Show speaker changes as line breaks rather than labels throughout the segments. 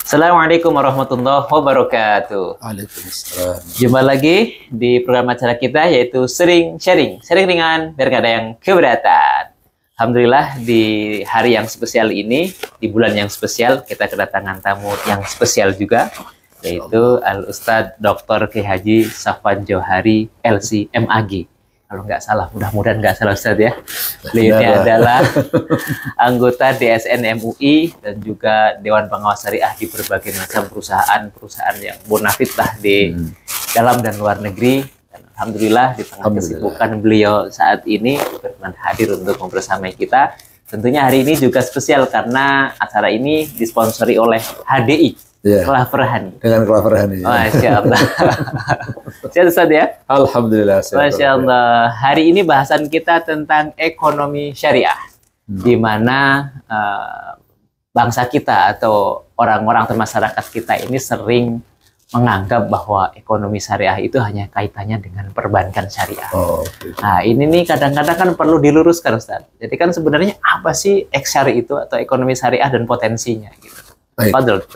Assalamualaikum warahmatullahi wabarakatuh.
Waalaikumsalam.
Jumpa lagi di program acara kita yaitu Sering Sharing. Sharing ringan biar gak ada yang keberatan. Alhamdulillah di hari yang spesial ini, di bulan yang spesial, kita kedatangan tamu yang spesial juga, yaitu Al-Ustadz Dr. Kiai Haji Safwan Johari LC MAG. Kalau nggak salah, mudah-mudahan nggak salah Ustadz ya. Beliau ini adalah anggota DSN MUI dan juga Dewan Pengawas Syariah di berbagai macam perusahaan yang bonafit lah di dalam dan luar negeri. Dan alhamdulillah di tengah kesibukan beliau saat ini berkenan hadir untuk membersamai kita. Tentunya hari ini juga spesial karena acara ini disponsori oleh HDI. Klaver Honey.
Dengan Klaver Honey.
Masya Allah. Sehat Ustaz ya?
Alhamdulillah.
Masya Allah. Hari ini bahasan kita tentang ekonomi syariah. Di mana bangsa kita atau orang-orang atau masyarakat kita ini sering menganggap bahwa ekonomi syariah itu hanya kaitannya dengan perbankan syariah. Nah, ini nih kadang-kadang kan perlu diluruskan Ustaz. Jadi kan sebenarnya apa sih syariah itu atau ekonomi syariah dan potensinya gitu. Fadl.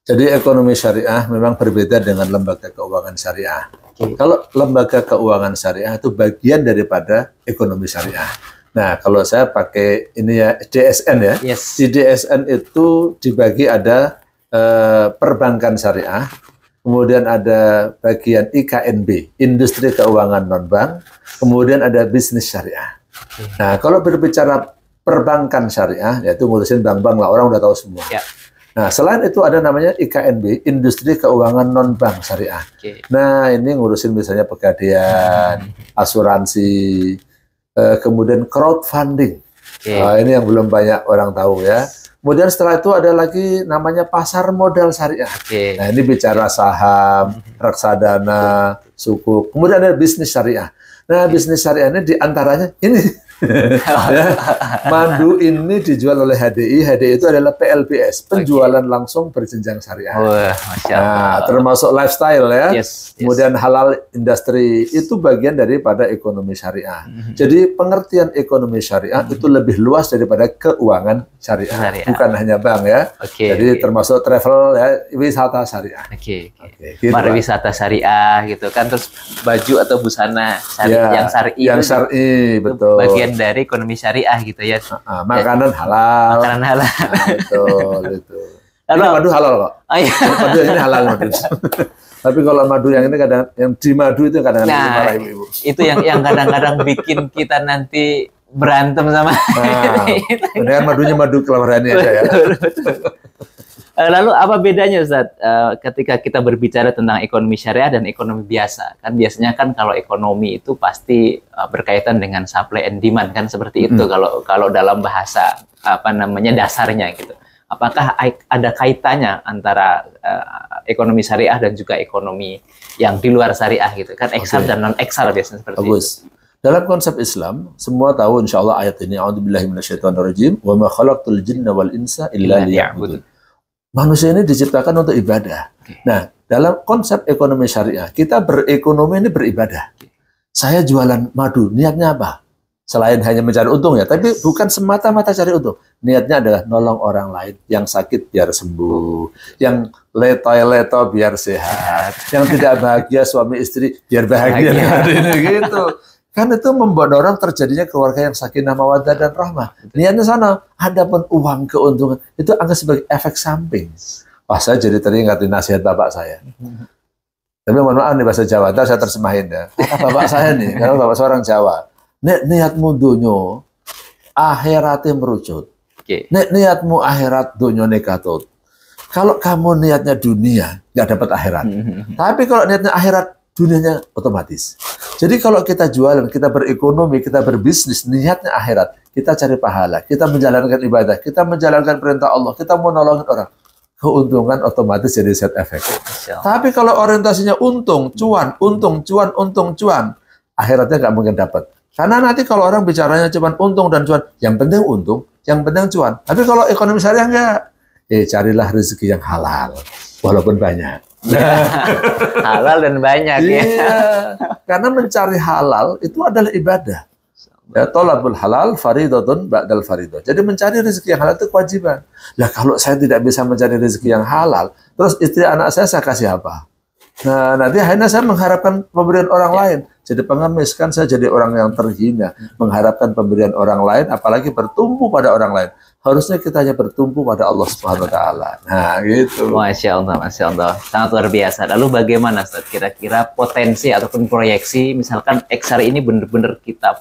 Jadi ekonomi syariah memang berbeda dengan lembaga keuangan syariah. Kalau lembaga keuangan syariah itu bagian daripada ekonomi syariah. Nah, kalau saya pakai ini ya DSN ya. Di DSN itu dibagi ada perbankan syariah, kemudian ada bagian IKNB, industri keuangan non-bank, kemudian ada bisnis syariah. Nah, kalau berbicara perbankan syariah, yaitu ngurusin bank-bank lah, orang udah tahu semua. Nah, selain itu ada namanya IKNB, Industri Keuangan Non-Bank Syariah. Nah, ini ngurusin misalnya pegadaian, asuransi, kemudian crowdfunding. Nah, ini yang belum banyak orang tahu ya. Kemudian setelah itu ada lagi namanya pasar modal syariah. Nah, ini bicara saham, reksadana, sukuk. Kemudian ada bisnis syariah. Nah, bisnis syariah ini diantaranya ini. Madu ini dijual oleh HDI. HDI itu adalah PLBS, penjualan langsung berjenjang syariah. Nah, termasuk lifestyle ya. Kemudian halal industri itu bagian daripada ekonomi syariah. Jadi pengertian ekonomi syariah itu lebih luas daripada keuangan syariah. Bukan hanya bank ya. Jadi termasuk travel ya, wisata syariah.
Gitu pariwisata syariah gitu kan, terus baju atau busana syariah yang syar'i.
Yang syar'i betul.
Bagian dari ekonomi syariah gitu ya.
Makanan halal.
Makanan halal.
Betul itu.
Lalu,
ini madu halal kok. Madu ini halal madu. Tapi kalau madu yang ini kadang yang di madu itu kadang-kadang marah ibu-ibu.
Itu yang kadang-kadang bikin kita nanti berantem sama.
Dengan madunya madu Klaver Honey aja ya.
Lalu apa bedanya Ustaz ketika kita berbicara tentang ekonomi syariah dan ekonomi biasa? Kan biasanya kan kalau ekonomi itu pasti berkaitan dengan supply and demand kan seperti itu kalau dalam bahasa apa namanya dasarnya gitu. Apakah ada kaitannya antara ekonomi syariah dan juga ekonomi yang di luar syariah gitu? Kan eksar dan non eksar biasanya seperti itu.
Dalam konsep Islam, semua tahu insyaallah ayat ini, a'udzubillahi minasyaitonirrajim, wa ma khalaqtul jinna wal insa illa liya'budun. Manusia ini diciptakan untuk ibadah. Nah, dalam konsep ekonomi syariah, kita berekonomi ini beribadah. Saya jualan madu, niatnya apa? Selain hanya mencari untung ya, tapi bukan semata-mata cari untung. Niatnya adalah nolong orang lain, yang sakit biar sembuh, yang letoy-leto biar sehat, yang tidak bahagia suami istri biar bahagia. Gitu. Kan itu mendorong terjadinya keluarga yang sakinah mawaddah dan rahmah. Niatnya sana, adapun uang keuntungan itu anggap sebagai efek samping. Wah, saya jadi teringat nasihat bapak saya. Tapi mohon maaf nih bahasa Jawa, saya terjemahin ya. Kata bapak saya nih, karena bapak seorang Jawa. Nek niatmu dunyo, akhiratnya merucut. Nek niatmu akhirat dunyo nekatut. Kalau kamu niatnya dunia, nggak dapat akhirat. Tapi kalau niatnya akhirat, dunianya otomatis. Jadi kalau kita jualan, kita berekonomi, kita berbisnis, niatnya akhirat, kita cari pahala, kita menjalankan ibadah, kita menjalankan perintah Allah, kita mau nolongin orang, keuntungan otomatis jadi set efek. Tapi kalau orientasinya untung, cuan, akhiratnya nggak mungkin dapat. Karena nanti kalau orang bicaranya cuma untung dan cuan, yang penting untung, yang penting cuan. Tapi kalau ekonomi syariah enggak, carilah rezeki yang halal, walaupun banyak.
Halal dan banyak ya.
Karena mencari halal itu adalah ibadah. Ya, tolabul halal faridatun ba'dal faridah. Jadi mencari rezeki yang halal itu kewajiban. Lah kalau saya tidak bisa mencari rezeki yang halal, terus istri anak saya kasih apa? Nah, nanti akhirnya saya mengharapkan pemberian orang lain. Jadi pengemis kan saya jadi orang yang terhina, mengharapkan pemberian orang lain, apalagi bertumpu pada orang lain. Harusnya kita hanya bertumpu pada Allah Subhanahu wa taala. Nah, gitu.
Masya Allah, sangat luar biasa. Lalu bagaimana Ustaz, kira-kira potensi ataupun proyeksi misalkan XR ini benar-benar kita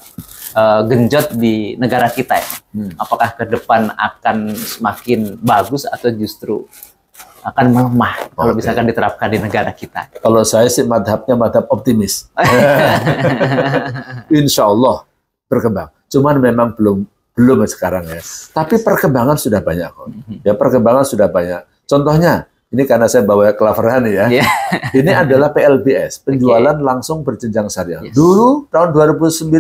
genjot di negara kita ya? Apakah ke depan akan semakin bagus atau justru akan melemah kalau misalkan diterapkan di negara kita?
Kalau saya sih madhabnya madhab optimis. Insya Allah berkembang. Cuman memang belum sekarang ya. Tapi perkembangan sudah banyak kok. Ya, perkembangan sudah banyak. Contohnya, ini karena saya bawa Clever Honey ya. Ini adalah PLBS, penjualan langsung berjenjang syariah. Dulu tahun 2009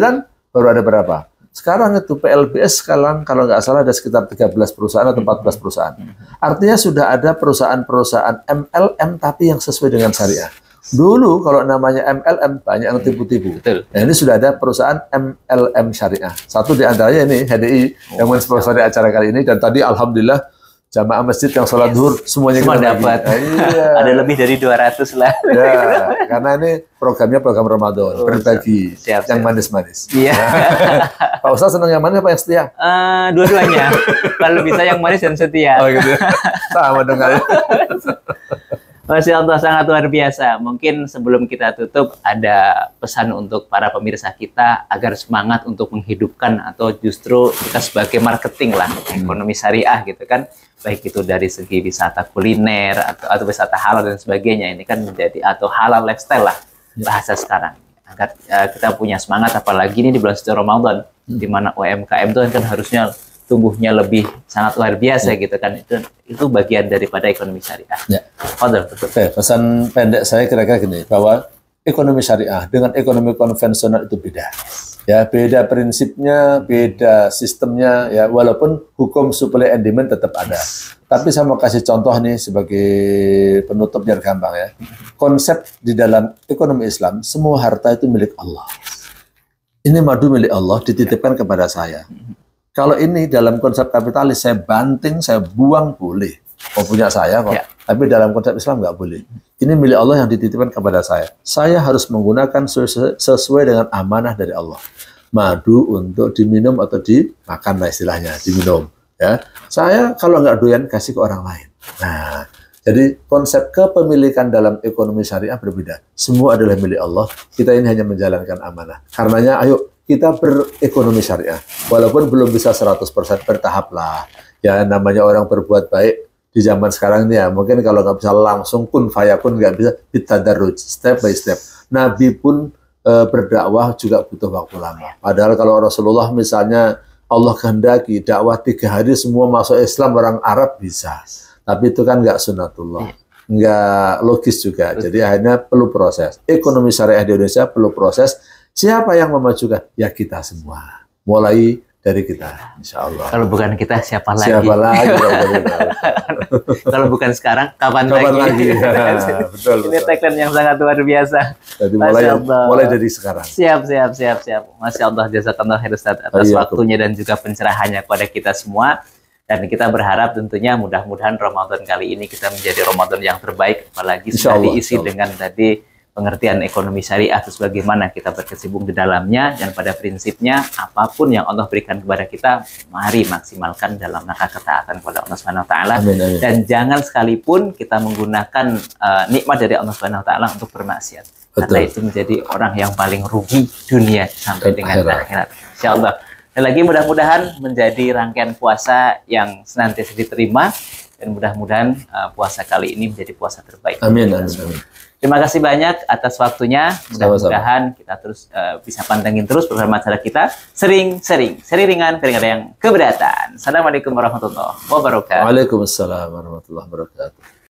baru ada berapa? Sekarang itu PLBS sekarang kalau nggak salah ada sekitar 13 perusahaan atau 14 perusahaan. Artinya sudah ada perusahaan-perusahaan MLM tapi yang sesuai dengan syariah. Dulu kalau namanya MLM banyak yang tipu-tipu. Nah, ini sudah ada perusahaan MLM syariah. Satu di antaranya ini HDI yang mensponsori acara kali ini, dan tadi alhamdulillah jamaah masjid yang sholat zuhur semuanya
semua dapat. Iya. Ada lebih dari 200 lah.
Ya, karena ini programnya program Ramadan, berbagi yang manis-manis.
Iya.
Pak Ustaz senang yang manis apa yang setia?
Dua-duanya. Kalau bisa yang manis dan setia.
Oh gitu ya. Sama dengan
Masya Allah, sangat luar biasa. Mungkin sebelum kita tutup, ada pesan untuk para pemirsa kita agar semangat untuk menghidupkan atau justru kita sebagai marketing lah, ekonomi syariah gitu kan. Baik itu dari segi wisata kuliner atau wisata halal dan sebagainya. Ini kan menjadi atau halal lifestyle lah bahasa sekarang. Agar kita punya semangat, apalagi ini di bulan suci Ramadan, di mana UMKM itu kan harusnya tumbuhnya lebih sangat luar biasa gitu kan, itu bagian daripada ekonomi syariah. Ya.
Oke, pesan pendek saya kira-kira gini, bahwa ekonomi syariah dengan ekonomi konvensional itu beda. Ya, beda prinsipnya, beda sistemnya ya, walaupun hukum supply and demand tetap ada. Tapi saya mau kasih contoh nih sebagai penutup biar gampang ya. Konsep di dalam ekonomi Islam, semua harta itu milik Allah. Ini madu milik Allah dititipkan kepada saya. Kalau ini dalam konsep kapitalis, saya banting, saya buang boleh. Mau punya saya kok. Ya. Tapi dalam konsep Islam nggak boleh. Ini milik Allah yang dititipkan kepada saya. Saya harus menggunakan sesuai dengan amanah dari Allah. Madu untuk diminum atau dimakan lah istilahnya, diminum. Ya, saya kalau nggak doyan kasih ke orang lain. Nah, jadi konsep kepemilikan dalam ekonomi syariah berbeda. Semua adalah milik Allah. Kita ini hanya menjalankan amanah. Karenanya, ayo kita berekonomi syariah. Walaupun belum bisa 100% bertahap lah. Ya, namanya orang berbuat baik di zaman sekarang ini ya. Mungkin kalau nggak bisa langsung kun fayakun, nggak bisa ditadarruj, step by step. Nabi pun berdakwah juga butuh waktu lama. Padahal kalau Rasulullah misalnya Allah kehendaki dakwah 3 hari semua masuk Islam orang Arab bisa. Tapi itu kan nggak sunatullah. Nggak logis juga. Jadi akhirnya perlu proses. Ekonomi syariah di Indonesia perlu proses. Siapa yang memajukan? Ya kita semua. Mulai dari kita, insya Allah.
Kalau bukan kita, siapa lagi?
Siapa lagi?
Kalau bukan sekarang, kapan lagi?
Ya, betul.
Ini tagline yang sangat luar biasa.
Jadi mulai dari sekarang.
Siap. Masya Allah, jazakallah khair Ustaz atas waktunya dan juga pencerahannya kepada kita semua. Dan kita berharap tentunya mudah-mudahan Ramadan kali ini kita menjadi Ramadan yang terbaik, apalagi sudah diisi dengan tadi pengertian ekonomi syariah, terus bagaimana kita berkecimpung di dalamnya, dan pada prinsipnya apapun yang Allah berikan kepada kita, mari maksimalkan dalam rangka ketaatan kepada Allah Subhanahu wa taala. Dan jangan sekalipun kita menggunakan nikmat dari Allah Subhanahu wa taala untuk bermaksiat. Karena itu menjadi orang yang paling rugi dunia sampai dengan akhirat. Insyaallah. Dan lagi mudah-mudahan menjadi rangkaian puasa yang senantiasa diterima, dan mudah-mudahan puasa kali ini menjadi puasa terbaik.
Amin.
Terima kasih banyak atas waktunya. Mudah-mudahan kita terus bisa pantengin terus program acara kita. Sering ringan, sering ada yang keberatan. Assalamualaikum warahmatullahi wabarakatuh.
Waalaikumsalam warahmatullahi wabarakatuh.